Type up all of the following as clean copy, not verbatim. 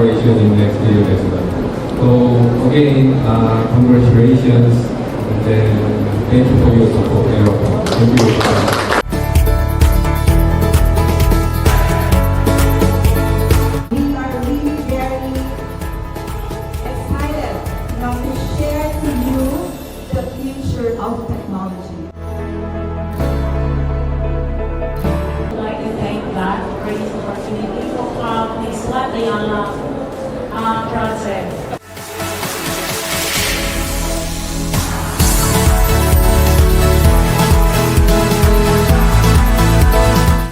collaboration in next year as well. So again, congratulations, and then thank you for your support, Aerophone. Thank you. Of technology. I'd like to thank God for this opportunity to come this One Ayala project.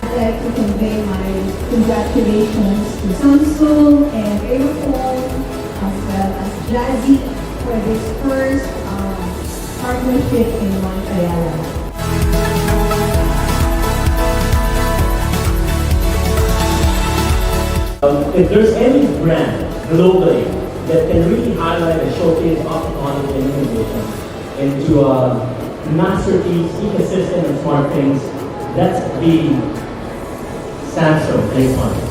I'd like to convey my congratulations to Samsung and Aerophone as well as Jazzy for this first partnership in One Ayala. If there's any brand globally that can really highlight and showcase ophthalmology and innovation into a masterpiece ecosystem and smart things, that's the Samsung Electronics.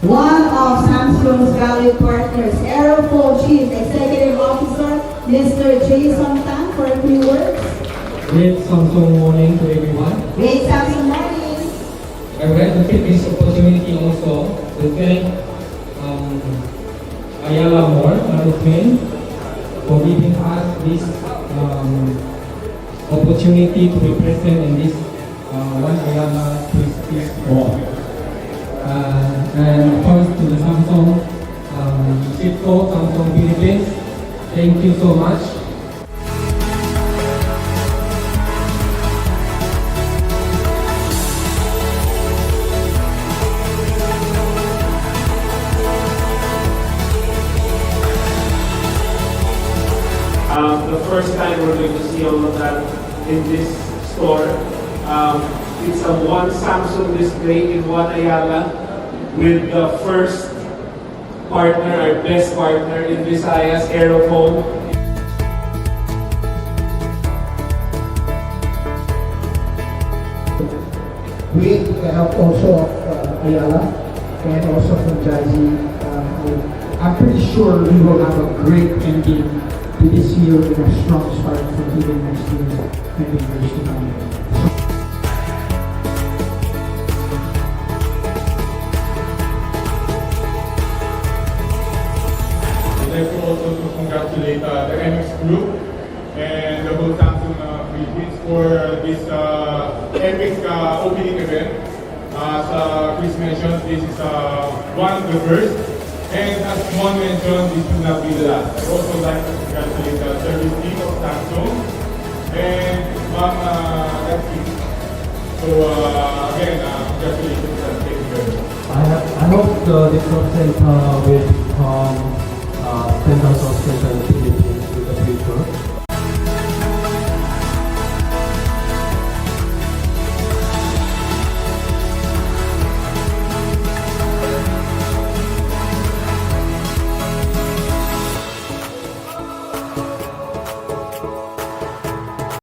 One of Samsung's valued partners, Aerophone Chief Executive Officer, Mr. Jason Tan, for a few words. Great Samsung morning to everyone. Great Samsung morning. I would like to take this opportunity also to thank Ayala Mall, Aerophone, for giving us this opportunity to be present in this One Ayala Christmas Mall. And of course to the Samsung Cisco, Samsung Philippines, thank you so much. The first time we're going to see all of that in this store. It's a one Samsung display in One Ayala with the first partner, our best partner in Visayas, Aerophone. With the help also of Ayala and also from Jazzy, I'm pretty sure we will have a great ending to this year with a strong start for even next year and the years to come. I'd like to also to congratulate the MX Group and the whole Samsung Philippines for this MX opening event. As Chris mentioned, this is one of the first, and as Mon mentioned, this will not be the last. I'd also like to congratulate the service team of Samsung and that's it. So again, congratulations and thank you very much. I hope this represents with